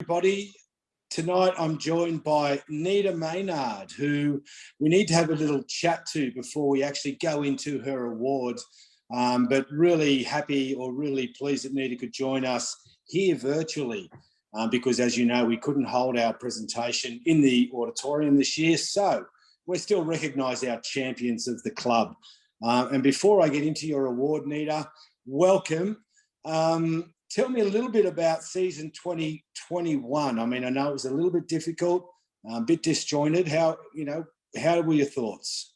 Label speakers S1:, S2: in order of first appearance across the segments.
S1: Everybody. Tonight I'm joined by Nita Maynard, who we need to have a little chat to before we actually go into her awards. But really happy or really pleased that Nita could join us here virtually because, as you know, we couldn't hold our presentation in the auditorium this year. So we still recognise our champions of the club. And before I get into your award, Nita, welcome. Tell me a little bit about season 2021. I mean, I know it was a little bit difficult, a bit disjointed. How were your thoughts?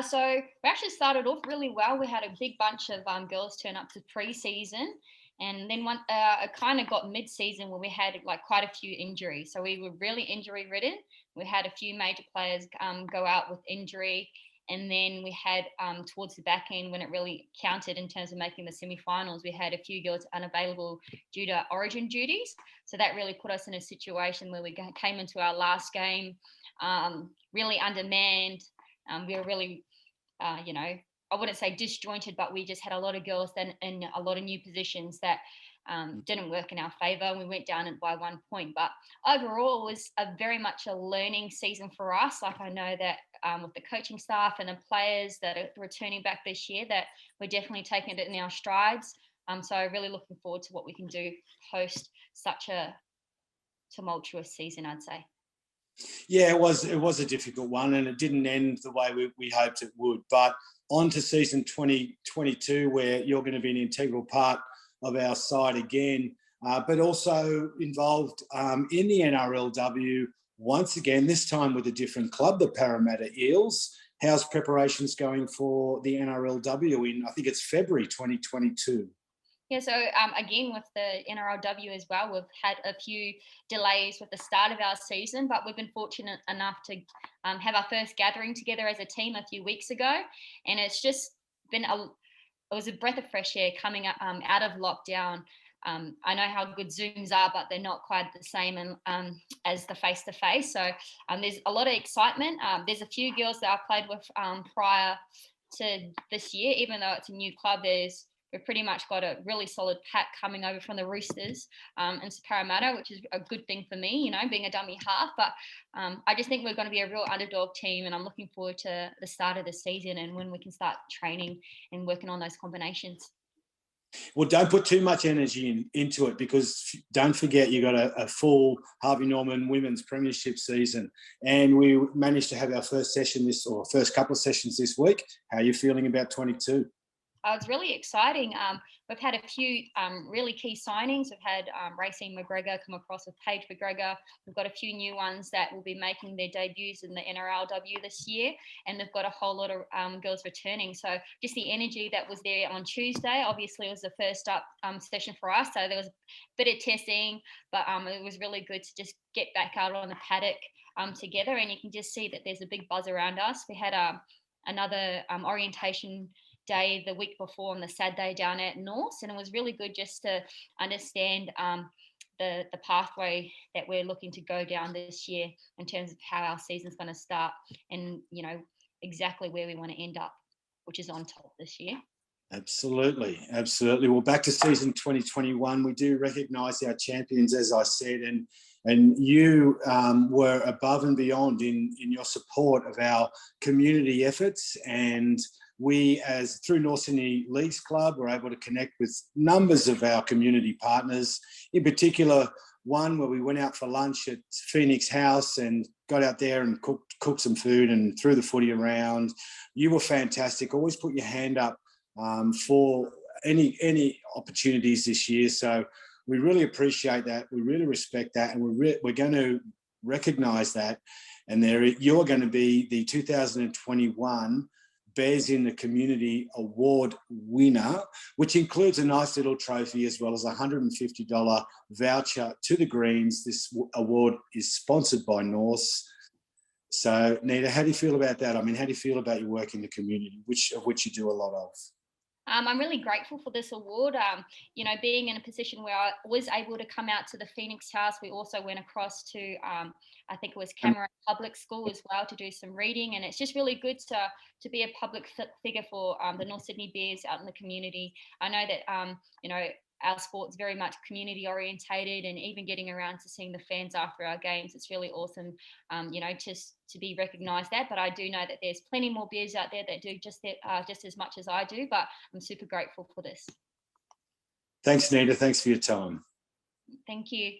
S2: So we actually started off really well. We had a big bunch of girls turn up to pre-season, and then it kind of got mid-season where we had like quite a few injuries. So we were really injury-ridden. We had a few major players go out with injury, and then we had towards the back end when it really counted in terms of making the semi-finals, we had a few girls unavailable due to origin duties. So that really put us in a situation where we came into our last game really undermanned. We were really, I wouldn't say disjointed, but we just had a lot of girls then in a lot of new positions that didn't work in our favour. We went down by 1 point, but overall it was very much a learning season for us. Like I know that with the coaching staff and the players that are returning back this year, that we're definitely taking it in our strides. So really looking forward to what we can do post such a tumultuous season, I'd say.
S1: Yeah, it was a difficult one, and it didn't end the way we hoped it would. But on to season 2022, where you're going to be an integral part of our side again, but also involved in the NRLW once again, this time with a different club, the Parramatta Eels. How's preparations going for the NRLW in, I think it's February 2022?
S2: Yeah, so again with the NRLW as well, we've had a few delays with the start of our season, but we've been fortunate enough to have our first gathering together as a team a few weeks ago, and it's just been it was a breath of fresh air coming out of lockdown. I know how good Zooms are, but they're not quite the same as the face-to-face. So there's a lot of excitement. There's a few girls that I played with prior to this year, even though it's a new club. We've pretty much got a really solid pack coming over from the Roosters into Parramatta, which is a good thing for me, being a dummy half. But I just think we're going to be a real underdog team, and I'm looking forward to the start of the season and when we can start training and working on those combinations.
S1: Well, don't put too much energy into it, because don't forget you got a full Harvey Norman women's premiership season, and we managed to have our first couple of sessions this week. How are you feeling about 22?
S2: It's really exciting. We've had a few really key signings. We've had Racine McGregor come across with Paige McGregor. We've got a few new ones that will be making their debuts in the NRLW this year, and they've got a whole lot of girls returning. So just the energy that was there on Tuesday, obviously it was the first up session for us. So there was a bit of testing, but it was really good to just get back out on the paddock together, and you can just see that there's a big buzz around us. We had another orientation day the week before on the Saturday down at North, and it was really good just to understand the pathway that we're looking to go down this year in terms of how our season's going to start, and exactly where we want to end up, which is on top this year.
S1: Absolutely. Well, back to season 2021, we do recognise our champions, as I said, and you were above and beyond in your support of our community efforts, and we, as through North Sydney Leagues Club, were able to connect with numbers of our community partners, in particular one where we went out for lunch at Phoenix House and got out there and cooked some food and threw the footy around. You were fantastic. Always put your hand up for any opportunities this year. So we really appreciate that. We really respect that, and we're going to recognise that. And you're going to be the 2021 Bears in the Community Award winner, which includes a nice little trophy as well as a $150 voucher to the Greens. This award is sponsored by Norse. So, Nita, how do you feel about that? I mean, how do you feel about your work in the community, of which you do a lot of?
S2: I'm really grateful for this award. Being in a position where I was able to come out to the Phoenix House, we also went across to, I think it was Cameron Public School as well, to do some reading. And it's just really good to be a public figure for the North Sydney Bears out in the community. I know that, our sport's very much community orientated, and even getting around to seeing the fans after our games, it's really awesome, just to be recognised that. But I do know that there's plenty more beers out there that do just as much as I do, but I'm super grateful for this.
S1: Thanks, Nita. Thanks for your time.
S2: Thank you.